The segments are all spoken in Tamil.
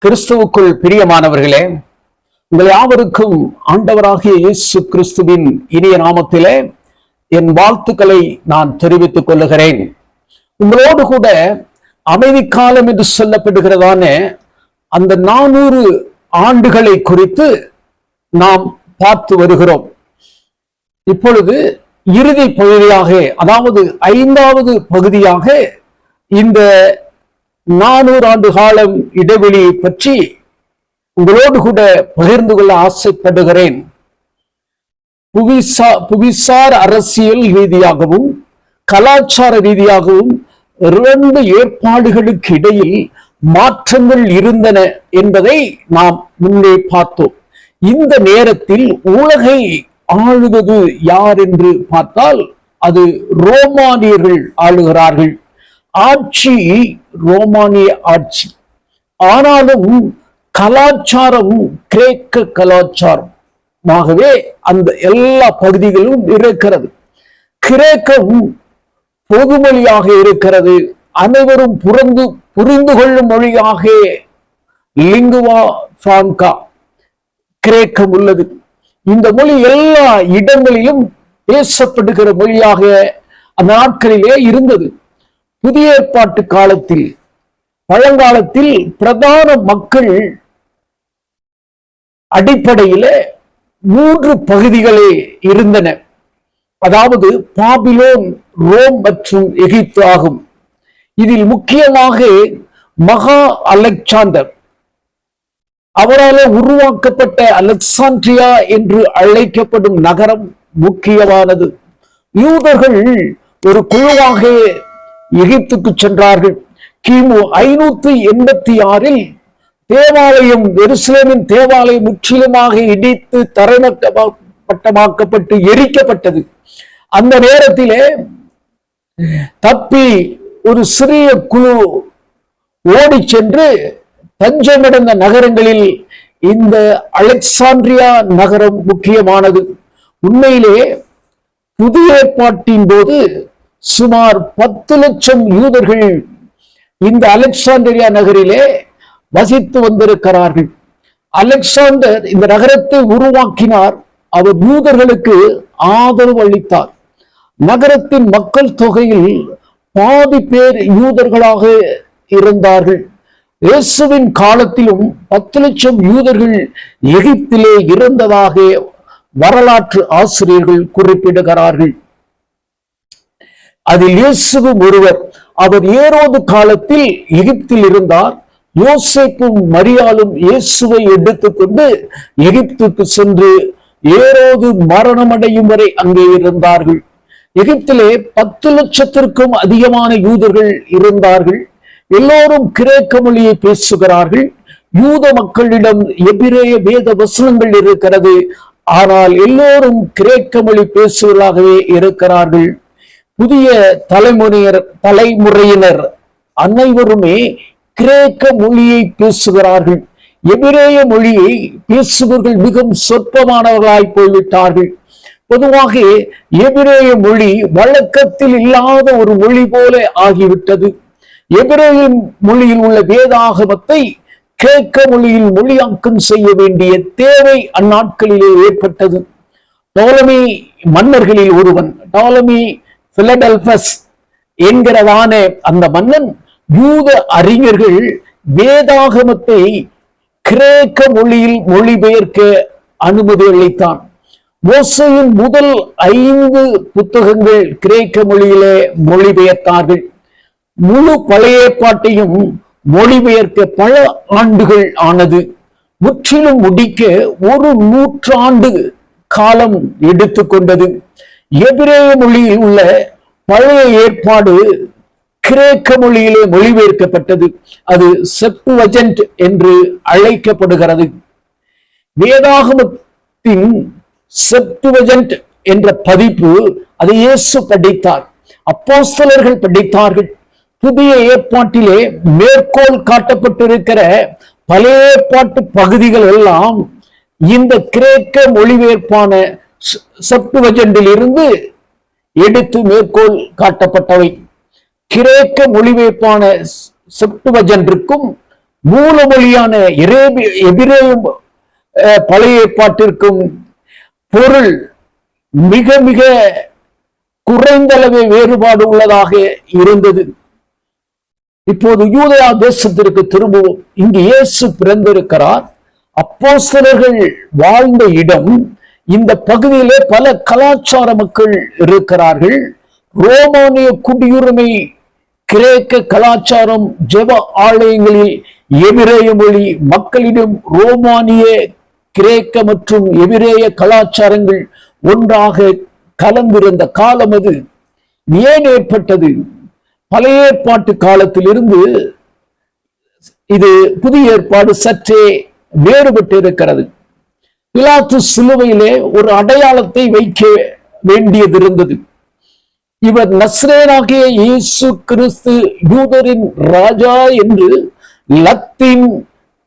கிறிஸ்துவுக்குள் பிரியமானவர்களே, உங்கள் யாவருக்கும் ஆண்டவராகிய இயேசு கிறிஸ்துவின் இனிய நாமத்திலே என் வாழ்த்துக்களை நான் தெரிவித்துக் கொள்ளுகிறேன். உங்களோடு கூட அமைதி காலம் என்று சொல்லப்படுகிறதான அந்த 400 ஆண்டுகளை குறித்து நாம் பார்த்து வருகிறோம். இப்பொழுது இறுதி பகுதியாக, அதாவது 5வது பகுதியாக இந்த 400 ஆண்டு காலம் இடைவெளியை பற்றி உங்களோடு கூட பகிர்ந்து கொள்ள ஆசைப்படுகிறேன். புவிசார் அரசியல் ரீதியாகவும் கலாச்சார ரீதியாகவும் 2 ஏற்பாடுகளுக்கு இடையில் மாற்றங்கள் இருந்தன என்பதை நாம் முன்னே பார்த்தோம். இந்த நேரத்தில் உலகை ஆளுவது யார் என்று பார்த்தால் அது ரோமானியர்கள் ஆளுகிறார்கள். ஆட்சி ரோமானிய ஆட்சி, ஆனாலும் கலாச்சாரம் கிரேக்க கலாச்சாரமாகவே அந்த எல்லா பகுதிகளிலும் இருக்கிறது. கிரேக்கம் பொதுமொழியாக இருக்கிறது. அனைவரும் புரிந்து கொள்ளும் மொழியாக லிங்குவா பிராங்கா கிரேக்கம் உள்ளது. இந்த மொழி எல்லா இடங்களிலும் பேசப்படுகிற மொழியாக அந்த நாட்களிலே இருந்தது. புதிய ஏற்பாட்டு காலத்தில், பழங்காலத்தில் பிரதான மக்கள் அடிப்படையிலே 3 பகுதிகளே இருந்தன. அதாவது பாபிலோன், ரோம் மற்றும் எகிப்து ஆகும். இதில் முக்கியமாக மகா அலெக்சாண்டர், அவரால் உருவாக்கப்பட்ட அலெக்சாண்ட்ரியா என்று அழைக்கப்படும் நகரம் முக்கியமானது. யூதர்கள் ஒரு குழுவாக எகிப்துக்கு சென்றார்கள். கிமு 586 தேவாலயம், எருசலேமின் தேவாலயம் முற்றிலுமாக இடித்து தரைமட்டமாக்கப்பட்டு எரிக்கப்பட்டது. அந்த நேரத்திலே தப்பி ஒரு சிறிய குழு ஓடி சென்று தஞ்சமடைந்த நகரங்களில் இந்த அலெக்சாண்ட்ரியா நகரம் முக்கியமானது. உண்மையிலே புதிய ஏற்பாட்டின் போது சுமார் 10 லட்சம் யூதர்கள் இந்த அலெக்சாண்ட்ரியா நகரிலே வசித்து வந்திருக்கிறார்கள். அலெக்சாண்டர் இந்த நகரத்தை உருவாக்கினார். அவர் யூதர்களுக்கு ஆதரவு அளித்தார். நகரத்தின் மக்கள் தொகையில் பாதி பேர் யூதர்களாக இருந்தார்கள். இயேசுவின் காலத்திலும் 10 லட்சம் யூதர்கள் எகிப்திலே இருந்ததாக வரலாற்று ஆசிரியர்கள் குறிப்பிடுகிறார்கள். அதில் இயேசுவும் ஒருவர். அவர் ஏரோது காலத்தில் எகிப்தில் இருந்தார். யோசேப்பும் மரியாளும் இயேசுவை எடுத்துக்கொண்டு எகிப்துக்கு சென்று ஏரோது மரணமடையும் வரை அங்கே இருந்தார்கள். எகிப்திலே 10 லட்சத்திற்கும் அதிகமான யூதர்கள் இருந்தார்கள். எல்லோரும் கிரேக்க மொழியை பேசுகிறார்கள். யூத மக்களிடம் எபிரேய வேத வசனங்கள் இருக்கிறது. ஆனால் எல்லோரும் கிரேக்க மொழி பேசுவதாகவே இருக்கிறார்கள். புதிய தலைமுறையினர் அனைவருமே கிரேக்க மொழியை பேசுகிறார்கள். எபிரேய மொழியை பேசுபவர்கள் மிகவும் சொற்பமானவர்களாய் போய்விட்டார்கள். பொதுவாக எபிரேய மொழி வழக்கத்தில் இல்லாத ஒரு மொழி போல ஆகிவிட்டது. எபிரேய மொழியில் உள்ள வேதாகமத்தை கிரேக்க மொழியில் மொழியாக்கம் செய்ய வேண்டிய தேவை அந்நாட்களிலே ஏற்பட்டது. டாலமி மன்னர்களில் ஒருவன், டாலமி பிலடெல்பஸ் என்கிறதான அந்த மன்னன் யூத அறிஞர்கள் வேதாகமத்தை கிரேக்க மொழியில் மொழிபெயர்க்க அனுமதி அளித்தான். மோசேயின் முதல் 5 புத்தகங்கள் கிரேக்க மொழியிலே மொழிபெயர்த்தார்கள். முழு பழைய ஏற்பாட்டையும் மொழிபெயர்க்க பல ஆண்டுகள் ஆனது. முற்றிலும் முடிக்க 1 நூற்றாண்டு காலம் எடுத்துக்கொண்டது. எபிரேய மொழியில் உள்ள பழைய ஏற்பாடு கிரேக்க மொழியிலே மொழிபெயர்க்கப்பட்டது. அது செப்டுவஜென்ட் என்று அழைக்கப்படுகிறது. வேதாகமத்தின் செப்டுவஜென்ட் என்ற பதிப்பு அதை இயேசு படித்தார், அப்போஸ்தலர்கள் படித்தார்கள். புதிய ஏற்பாட்டிலே மேற்கோள் காட்டப்பட்டிருக்கிற பழைய ஏற்பாட்டு பகுதிகள் எல்லாம் இந்த கிரேக்க மொழிபெயர்ப்பான செப்டுவஜென்டில் இருந்து எடுத்து மேற்கோள் காட்டப்பட்டவை. கிரேக்க மொழிபெயர்ப்பான செப்டுவஜென்டிற்கும் மூலமொழியான எபிரேயம் பழைய ஏற்பாட்டிற்கும் பொருள் மிக மிக குறைந்தளவே வேறுபாடு உள்ளதாக இருந்தது. இப்போது யூதேயா தேசத்திற்கு திரும்புவோம். இங்கு இயேசு பிறந்திருக்கிறார். அப்போஸ்தலர்கள் வாழ்ந்த இடம். இந்த பகுதியிலே பல கலாச்சார மக்கள் இருக்கிறார்கள். ரோமானிய குடியுரிமை, கிரேக்க கலாச்சாரம், ஜெப ஆலயங்களில் எபிரேய மொழி, மக்களிடம் ரோமானிய, கிரேக்க மற்றும் எபிரேய கலாச்சாரங்கள் ஒன்றாக கலந்திருந்த காலம் அது. ஏன் ஏற்பட்டது? பழைய ஏற்பாட்டு காலத்திலிருந்து இது புதிய ஏற்பாடு சற்றே வேறுபட்டு இருக்கிறது. பிலாத்து சிலுவையிலே ஒரு அடையாளத்தை வைக்க வேண்டியது இருந்தது. இவர் நஸ்ரேனாகிய இயேசு கிறிஸ்து யூதரின் ராஜா என்று லத்தீன்,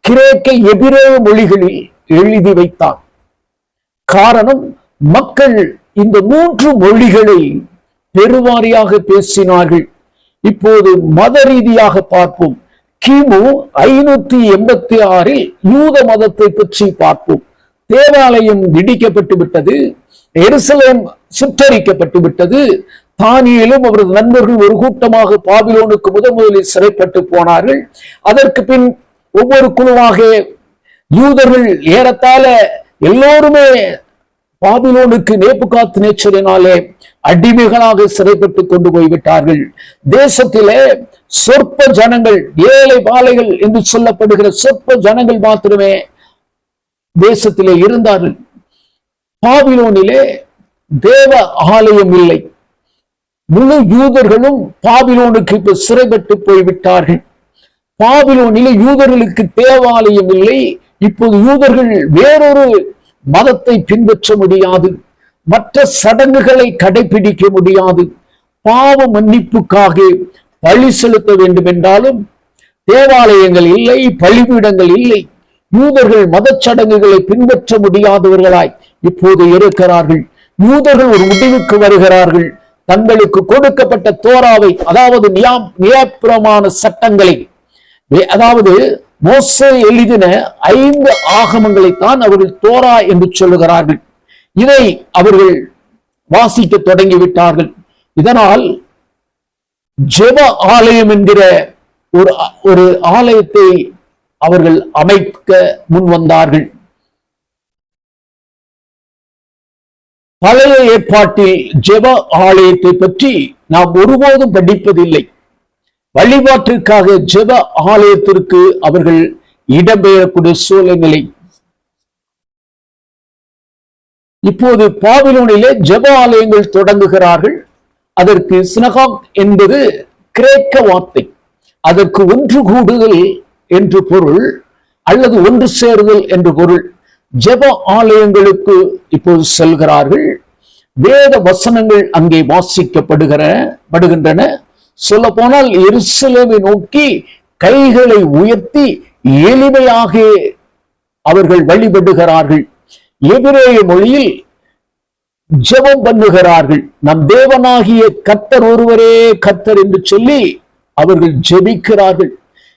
கிரேக்க, எபிரேய மொழிகளில் எழுதி வைத்தார். காரணம், மக்கள் இந்த 3 மொழிகளை பெருவாரியாக பேசினார்கள். இப்போது மத ரீதியாக பார்ப்போம். கிமு 586 யூத மதத்தை பற்றி பார்ப்போம். தேவாலயம் இடிக்கப்பட்டு விட்டது. எருசலேம் சுட்டரிக்கப்பட்டு விட்டது. தானியேலும் அவரது நண்பர்கள் ஒரு கூட்டமாக பாபிலோனுக்கு முதலில் சிறைப்பட்டு போனார்கள். அதற்கு பின் ஒவ்வொரு குழுவாக யூதர்கள் ஏறத்தாழ எல்லோருமே பாபிலோனுக்கு நேபுகாத்நேச்சரினாலே அடிமைகளாக சிறைப்பட்டு கொண்டு போய்விட்டார்கள். தேசத்திலே சொற்ப ஜனங்கள், ஏழை பாலைகள் என்று சொல்லப்படுகிற சொற்ப ஜனங்கள் மாத்திரமே தேசத்திலே இருந்தார்கள். பாபிலோனிலே தேவ ஆலயம் இல்லை. முழு யூதர்களும் பாபிலோனுக்கு இப்ப சிறைப்பட்டு போய்விட்டார்கள். பாபிலோனிலே யூதர்களுக்கு தேவாலயம் இல்லை. இப்போது யூதர்கள் வேறொரு மதத்தை பின்பற்ற முடியாது. மற்ற சடங்குகளை கடைபிடிக்க முடியாது. பாவ மன்னிப்புக்காக பழி செலுத்த வேண்டும் என்றாலும் தேவாலயங்கள் இல்லை, பலிபீடங்கள் இல்லை. யூதர்கள் மத சடங்குகளை பின்பற்ற முடியாதவர்களாய் இப்போது இருக்கிறார்கள். யூதர்கள் ஒரு முடிவுக்கு வருகிறார்கள். தங்களுக்கு கொடுக்கப்பட்ட தோராவை, அதாவது நியாயப்பிரமாண சட்டங்களை, அதாவது மோசே எழுதின 5 ஆகமங்களைத்தான் அவர்கள் தோரா என்று சொல்லுகிறார்கள். இதை அவர்கள் வாசிக்க தொடங்கிவிட்டார்கள். இதனால் ஜெப ஆலயம் என்கிற ஒரு ஆலயத்தை அவர்கள் அமைக்க முன் வந்தார்கள். பழைய ஏற்பாட்டில் ஜெப ஆலயத்தை பற்றி நாம் ஒருபோதும் படிப்பதில்லை. வழிபாட்டிற்காக ஜெப ஆலயத்திற்கு அவர்கள் இடம்பெயரக்கூடிய சூழ்நிலை. இப்போது பாபிலோனிலே ஜெப ஆலயங்கள் தொடங்குகிறார்கள். அதற்கு சினகாக் என்பது கிரேக்க வார்த்தை. அதற்கு ஒன்று கூடுதல் என்று பொருள், அல்லது ஒன்று சேருதல் என்று பொருள். ஜெப ஆலயங்களுக்கு இப்போது செல்கிறார்கள். வேத வசனங்கள் அங்கே வாசிக்கப்படுகின்றன. சொல்ல போனால் எருசலேமை நோக்கி கைகளை உயர்த்தி எளிமையாக அவர்கள் வழிபடுகிறார்கள். எபிரேய மொழியில் ஜெபம் பண்ணுகிறார்கள். நம் தேவனாகிய கர்த்தர் ஒருவரே கர்த்தர் என்று சொல்லி அவர்கள் ஜெபிக்கிறார்கள்.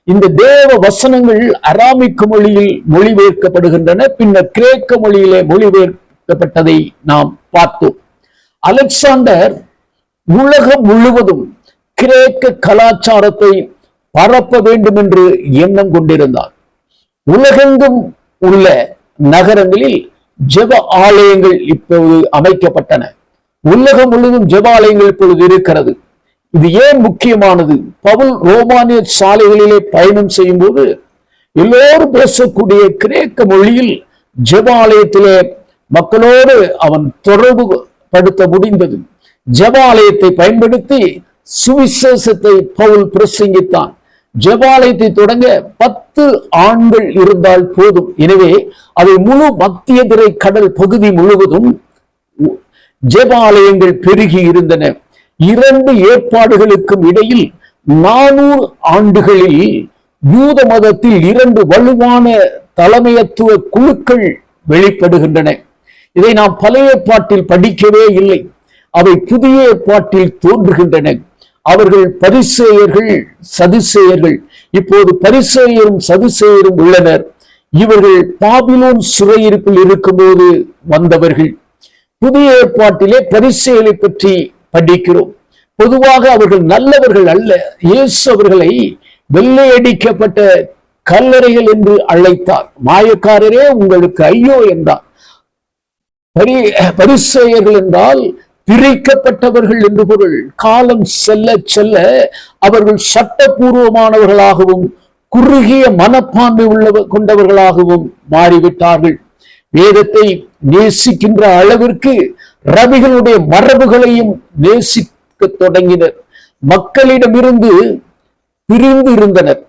இந்த தேவ வசனங்கள் அராமிக் மொழியில் மொழிபெயர்க்கப்படுகின்றன. பின்னர் கிரேக்க மொழியிலே மொழிபெயர்க்கப்பட்டதை நாம் பார்த்தோம். அலெக்சாண்டர் உலகம் முழுவதும் கிரேக்க கலாச்சாரத்தை பரப்ப வேண்டும் என்று எண்ணம் கொண்டிருந்தார். உலகெங்கும் உள்ள நகரங்களில் ஜெப ஆலயங்கள் இப்போது அமைக்கப்பட்டன. உலகம் முழுவதும் ஜெப ஆலயங்கள் இப்பொழுது இருக்கிறது. இது ஏன் முக்கியமானது? பவுல் ரோமானிய சாலைகளிலே பயணம் செய்யும் போது எல்லோரும் பேசக்கூடிய கிரேக்க மொழியில் ஜெப ஆலயத்திலே மக்களோடு அவன் தொடர்பு படுத்த முடிந்தது. ஜெப ஆலயத்தை பயன்படுத்தி சுவிசேஷத்தை பவுல் பிரசங்கித்தான். ஜெபாலயத்தை தொடங்க 10 ஆண்கள் இருந்தால் போதும். எனவே அதை முழு மத்திய திரை கடல் பகுதி முழுவதும் ஜெபாலயங்கள் பெருகி இருந்தன. 2 ஏற்பாடுகளுக்கும் இடையில் 400 ஆண்டுகளில் யூத மதத்தில் 2 வலுவான தலைமையத்துவ குழுக்கள் வெளிப்படுகின்றன. இதை நாம் பழைய ஏற்பாட்டில் படிக்கவே இல்லை. அவை புதிய ஏற்பாட்டில் தோன்றுகின்றன. அவர்கள் பரிசேயர்கள், சதுசேயர்கள். இப்போது பரிசேயரும் சதுசேயரும் உள்ளனர். இவர்கள் பாபிலோன் சிறையிருப்பில் இருக்கும்போது வந்தவர்கள். புதிய ஏற்பாட்டிலே பரிசேயரை பற்றி படிக்கிறோம். பொதுவாக அவர்கள் நல்லவர்கள் அல்ல. இயேசு அவர்களை வெள்ளையடிக்கப்பட்ட கல்லறைகள் என்று அழைத்தார். மாயக்காரரே உங்களுக்கு ஐயோ என்றார். பரிசேயர்கள் என்றால் பிரிக்கப்பட்டவர்கள் என்று பொருள். காலம் செல்ல செல்ல அவர்கள் சட்டபூர்வமானவர்களாகவும் குறுகிய மனப்பான்மை கொண்டவர்களாகவும் மாறிவிட்டார்கள். வேதத்தை நேசிக்கின்ற அளவிற்கு ரபிகளுடைய மரபுகளையும் நேசிக்க தொடங்கினர். மக்களிடமிருந்து பிரிந்து இருந்தனர்.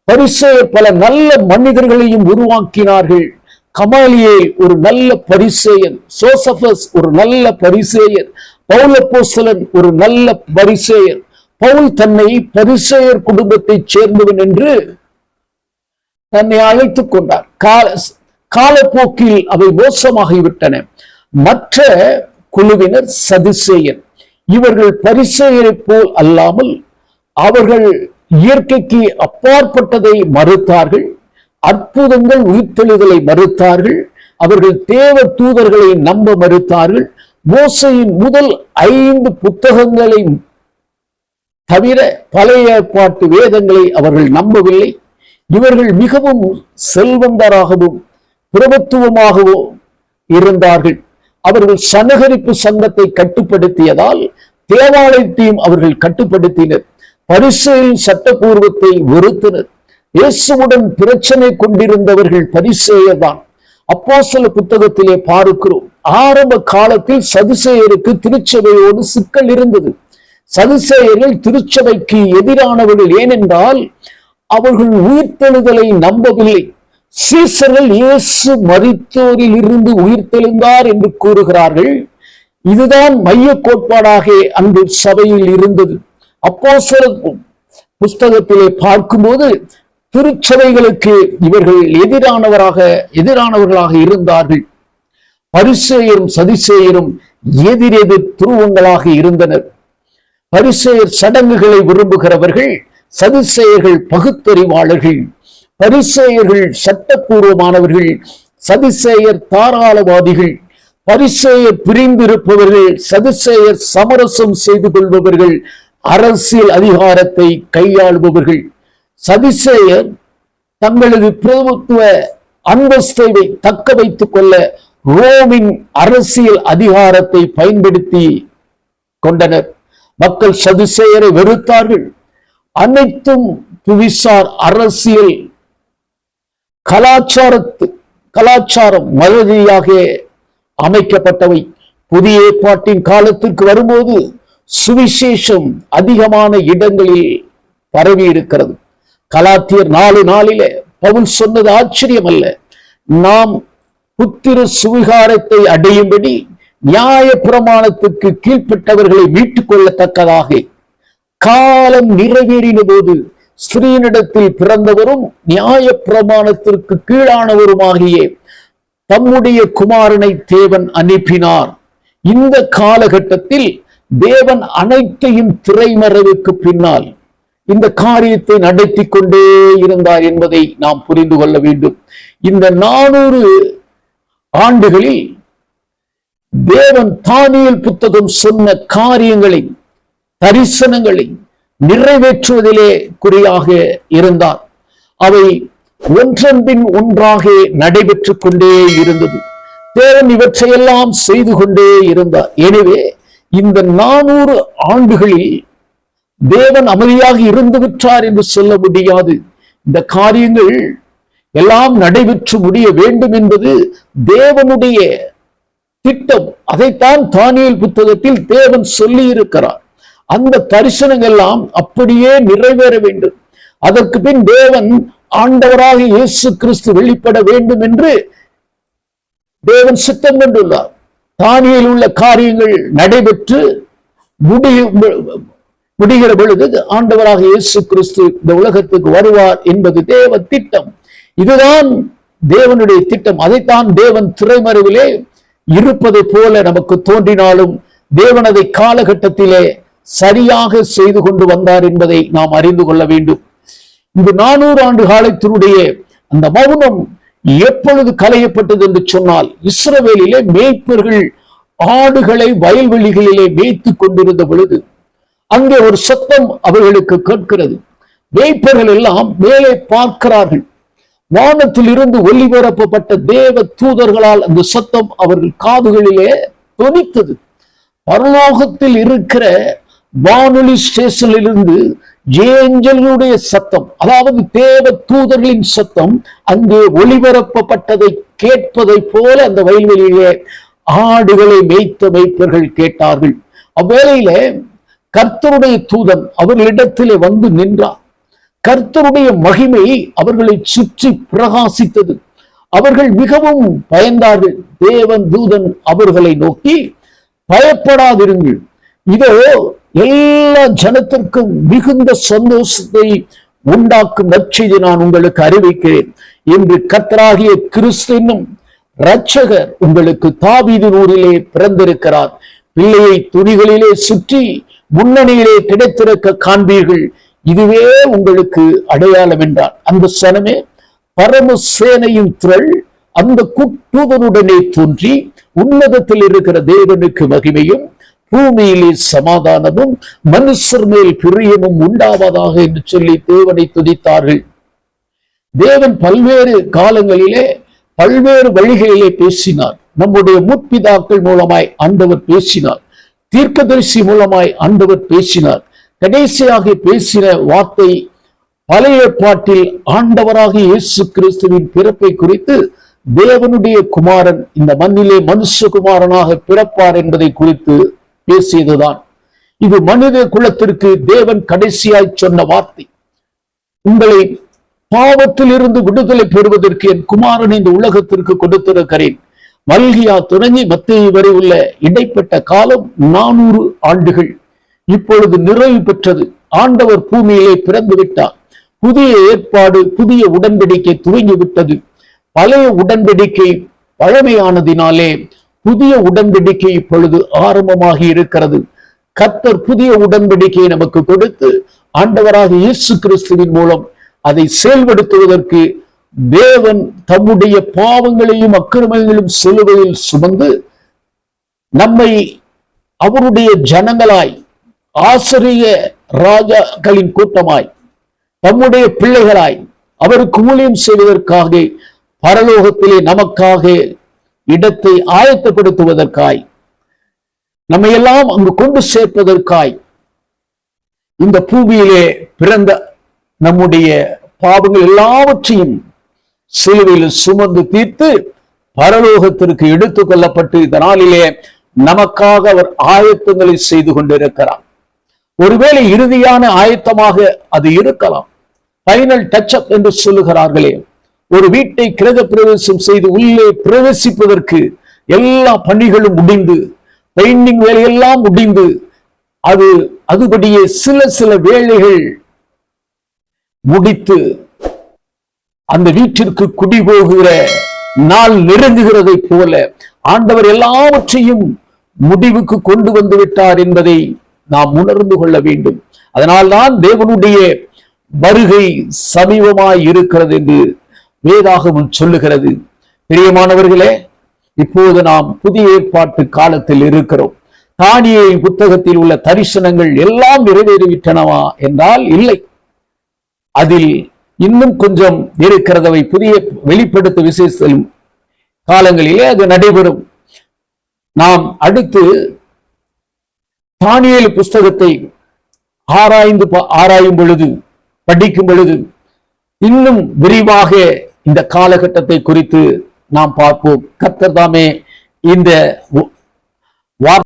பரிசேயர் பல நல்ல மனிதர்களையும் உருவாக்கினார்கள். கமாலியேல் ஒரு நல்ல பரிசேயன், சோசபஸ் ஒரு நல்ல பரிசேயர், பவுல் அப்போஸ்தலன் ஒரு நல்ல பரிசேயர். பவுல் தன்னை பரிசேயர் குடும்பத்தைச் சேர்ந்தவன் என்று தன்னை அழைத்துக் கொண்டார். காலப்போக்கில் அவை மோசமாகிவிட்டன. மற்ற குழுவினர் சதுசேயர். இவர்கள் பரிசேயரை போல் அல்லாமல் அவர்கள் இயற்கைக்கு அப்பாற்பட்டதை மறுத்தார்கள். அற்புதங்கள், உயிர்த்தெழுதலை மறுத்தார்கள். அவர்கள் தேவ தூதர்களை நம்ப மறுத்தார்கள். மோசையின் முதல் 5 புத்தகங்களை தவிர பழைய ஏற்பாட்டு வேதங்களை அவர்கள் நம்பவில்லை. இவர்கள் மிகவும் செல்வந்தராகவும் பிரபுத்துவமாகவும் இருந்தார்கள். அவர்கள் சனகரிப்பு சங்கத்தை கட்டுப்படுத்தியதால் தேவாலயத்தையும் அவர்கள் கட்டுப்படுத்தினர். பரிசேயர் சட்டபூர்வத்தை வெறுத்தனர். இயேசுவுடன் பிரச்சனை கொண்டிருந்தவர்கள் பரிசேயர்தான். அப்போஸ்தலர் புத்தகத்திலே பார்க்கிறோம். ஆரம்ப காலத்தில் சதுசேயருக்கு திருச்சபையோடு சிக்கல் இருந்தது. சதுசேயர்கள் திருச்சபைக்கு எதிரானவர்கள். ஏனென்றால் அவர்கள் உயிர்த்தெழுதலை நம்பவில்லை. சீசர்கள் இயேசு மரித்தோரில் இருந்து உயிர்த்தெழுந்தார் என்று கூறுகிறார்கள். இதுதான் மைய கோட்பாடாக அந்த சபையில் இருந்தது. அப்போஸ்தலர் புஸ்தகத்திலே பார்க்கும்போது திருச்சபைகளுக்கு இவர்கள் எதிரானவர்களாக இருந்தார்கள். பரிசேயரும் சதுசேயரும் எதிரெதிர் துருவங்களாக இருந்தனர். பரிசேயர் சடங்குகளை விரும்புகிறவர்கள், சதுசேயர்கள் பகுத்தறிவாளர்கள். பரிசேயர்கள் சட்டபூர்வமானவர்கள், சதுசேயர் தாராளவாதிகள். பரிசேயர் பிரிந்திருப்பவர்கள், சதுசேயர் சமரசம் செய்து கொள்பவர்கள், அரசியல் அதிகாரத்தை கையாளுபவர்கள். சதுசேயர் தங்களது பிரபுத்துவ அந்தஸ்தை தக்க வைத்துக் கொள்ள ரோமின் அரசியல் அதிகாரத்தை பயன்படுத்தி கொண்டனர். மக்கள் சதுசேயரை வெறுத்தார்கள். அனைத்தும் புவிசார் அரசியல் கலாச்சாரம் மதரீதியாக அமைக்கப்பட்டவை. புதிய ஏற்பாட்டின் காலத்திற்கு வரும்போது சுவிசேஷம் அதிகமான இடங்களில் பரவி இருக்கிறது. கலாத்தியர் 4:4 பவுல் சொன்னது ஆச்சரியம் அல்ல. நாம் புத்திர சுவிகாரத்தை அடையும்படி நியாய பிரமாணத்துக்கு கீழ்ப்பட்டவர்களை மீட்டுக் கொள்ளத்தக்கதாக காலம் நிறைவேறின போது ஸ்ரீனிடத்தில் பிறந்தவரும் நியாய பிரமாணத்திற்கு கீழானவருமாகிய தம்முடைய குமாரனை தேவன் அனுப்பினார். இந்த காலகட்டத்தில் தேவன் அனைத்தையும் திரைமறைவுக்கு பின்னால் இந்த காரியத்தை நடத்தி கொண்டே இருந்தார் என்பதை நாம் புரிந்து கொள்ள வேண்டும். இந்த 400 ஆண்டுகளில் தேவன் தானியேல் புத்தகம் சொன்ன காரியங்களை, தரிசனங்களை நிறைவேற்றுவதிலே குறியாக இருந்தார். அவை ஒன்றன் பின் ஒன்றாக நடைபெற்றுக் கொண்டே இருந்தது. தேவன் இவற்றையெல்லாம் செய்து கொண்டே இருந்தார். எனவே இந்த 400 ஆண்டுகளில் தேவன் அமைதியாக இருந்து விட்டார் என்று சொல்ல முடியாது. இந்த காரியங்கள் எல்லாம் நடைபெற்று முடிய வேண்டும் என்பது தேவனுடைய திட்டம். அதைத்தான் தானியேல் புத்தகத்தில் தேவன் சொல்லி இருக்கிறார். அந்த தரிசனங்கள் எல்லாம் அப்படியே நிறைவேற வேண்டும். அதற்கு பின் தேவன் ஆண்டவராக இயேசு கிறிஸ்து வெளிப்பட வேண்டும் என்று தேவன் சித்தம் கொண்டுள்ளார். தானியேல் உள்ள காரியங்கள் நடைபெற்று முடிகிற பொழுது ஆண்டவராக இயேசு கிறிஸ்து இந்த உலகத்துக்கு வருவார் என்பது தேவ திட்டம். இதுதான் தேவனுடைய திட்டம். அதைத்தான் தேவன் திரைமறைவிலே இருப்பதை போல நமக்கு தோன்றினாலும் தேவன் அதை காலகட்டத்திலே சரியாக செய்து கொண்டு வந்தார் என்பதை நாம் அறிந்து கொள்ள வேண்டும். இந்த 400 ஆண்டு காலத்தினுடைய அந்த மௌனம் எப்பொழுது களையப்பட்டது என்று சொன்னால், இஸ்ரவேலிலே மேய்ப்பர்கள் ஆடுகளை வயல்வெளிகளிலே மேய்த்து கொண்டிருந்த பொழுது அங்கே ஒரு சத்தம் அவர்களுக்கு கேட்கிறது. மேய்ப்பர்கள் எல்லாம் மேலே பார்க்கிறார்கள். வானத்தில் இருந்து ஒலிபரப்பப்பட்ட தேவ தூதர்களால் அந்த சத்தம் அவர்கள் காதுகளிலே தொனித்தது. பரலோகத்தில் இருக்கிற வானொலி ஸ்டேஷனில் இருந்து ஏஞ்சல்களுடைய சத்தம், அதாவது தேவ தூதர்களின் சத்தம் அங்கே ஒளிபரப்பப்பட்டதை கேட்பதை போல அந்த வயல்வெளியிலே ஆடுகளை மேய்த்த மேய்ப்பர்கள் கேட்டார்கள். அவ்வேளையிலே கர்த்தருடைய தூதன் அவர்களிடத்திலே வந்து நின்றார். கர்த்தருடைய மகிமை அவர்களை சுற்றி பிரகாசித்தது. அவர்கள் மிகவும் பயந்தார்கள். தேவன் தூதன் அவர்களை நோக்கி, பயப்படாதிருங்கள், இதோ எல்லா ஜனத்திற்கும் மிகுந்த சந்தோஷத்தை உண்டாக்கும் நற்செய்தி நான் உங்களுக்கு அறிவிக்கிறேன் என்று கர்த்தராகிய கிறிஸ்து என்னும் இரட்சகர் உங்களுக்கு தாவீதின் ஊரிலே பிறந்திருக்கிறார். பிள்ளையை துணிகளிலே சுற்றி முன்னணியிலே கிடைத்திருக்க காண்பீர்கள், இதுவே உங்களுக்கு அடையாளம் என்றார். அந்த சனமே பரமசேனையின் திரள் அந்த கூட்டுதனுடனே தோன்றி உன்னதத்தில் இருக்கிற தேவனுக்கு மகிமையும் பூமியிலே சமாதானமும் மனுஷர் மேல் பிரியமும் உண்டாவதாக என்று சொல்லி தேவனை துதித்தார்கள். தேவன் பல்வேறு காலங்களிலே பல்வேறு வழிகளிலே பேசினார். நம்முடைய முற்பிதாக்கள் மூலமாய் ஆண்டவர் பேசினார். தீர்க்கதரிசி மூலமாய் ஆண்டவர் பேசினார். கடைசியாக பேசின வார்த்தை பழைய ஏற்பாட்டில் ஆண்டவராக இயேசு கிறிஸ்துவின் பிறப்பை குறித்து தேவனுடைய குமாரன் இந்த மண்ணிலே மனுஷகுமாரனாக பிறப்பார் என்பதை குறித்து பேசியதுதான். இது மனித குலத்திற்கு தேவன் கடைசியாய் சொன்ன வார்த்தை. உங்களை பாவத்தில் இருந்து விடுதலை பெறுவதற்கு என் குமாரன் இந்த உலகத்திற்கு கொடுத்திருக்கிறேன். மல்கியா தொடங்கி மத்தேயு வரை உள்ள இடைப்பட்ட காலம் 400 ஆண்டுகள் இப்பொழுது நிறைவு பெற்றது. ஆண்டவர் பூமியிலே பிறந்து விட்டார். புதிய ஏற்பாடு, புதிய உடன்படிக்கை துவங்கிவிட்டது. பழைய உடன்படிக்கை பழமையானதினாலே புதிய உடன்படிக்கை இப்பொழுது ஆரம்பமாகி இருக்கிறது. கர்த்தர் புதிய உடன்படிக்கையை நமக்கு கொடுத்து ஆண்டவராக இயேசு கிறிஸ்துவின் மூலம் அதை செயல்படுத்துவதற்கு தேவன் தம்முடைய பாவங்களையும் அக்கிரமங்களையும் சிலுவையில் சுமந்து நம்மை அவருடைய ஜனங்களாய், ஆசிரிய ராஜாக்களின் கூட்டமாய், தம்முடைய பிள்ளைகளாய் அவருக்கு ஊழியம் செய்வதற்காக பரலோகத்திலே நமக்காக இடத்தை ஆயத்தப்படுத்துவதற்காய், நம்மை எல்லாம் அங்கு கொண்டு சேர்ப்பதற்காய் இந்த பூமியிலே பிறந்த நம்முடைய பாவங்கள் எல்லாவற்றையும் சிலுவையில் சுமந்து தீர்த்து பரலோகத்திற்கு எடுத்துக் கொள்ளப்பட்டு இந்த நாளிலே நமக்காக அவர் ஆயத்தங்களை செய்து கொண்டிருக்கிறார். ஒருவேளை இறுதியான ஆயத்தமாக அது இருக்கலாம். பைனல் டச் அப் என்று சொல்லுகிறார்களே, ஒரு வீட்டை கிரக பிரவேசம் செய்து உள்ளே பிரவேசிப்பதற்கு எல்லா பணிகளும் முடிந்து, பெயிண்டிங் வேலையெல்லாம் முடிந்து, அதுபடியே சில வேலைகள் முடித்து அந்த வீட்டிற்கு குடிபோகிற நாள் நெருங்குகிறதை போல ஆண்டவர் எல்லாவற்றையும் முடிவுக்கு கொண்டு வந்து விட்டார் என்பதை நாம் உணர்ந்து கொள்ள வேண்டும். அதனால்தான் தேவனுடைய வருகை சமீபமாய் இருக்கிறது என்று வேதாகமம் சொல்லுகிறது. பிரியமானவர்களே, இப்போது நாம் புதிய ஏற்பாட்டு காலத்தில் இருக்கிறோம். தானியேல் புத்தகத்தில் உள்ள தரிசனங்கள் எல்லாம் நிறைவேறிவிட்டனவா என்றால் இல்லை. அதில் இன்னும் கொஞ்சம் இருக்கிறதவை புதிய வெளிப்படுத்த விசேஷ காலங்களிலே அது நடைபெறும். நாம் அடுத்து தானியேல் புஸ்தகத்தை ஆராயும் பொழுது, படிக்கும் பொழுது இன்னும் விரிவாக இந்த காலகட்டத்தை குறித்து நாம் பார்ப்போம். கர்த்தர் தாமே இந்த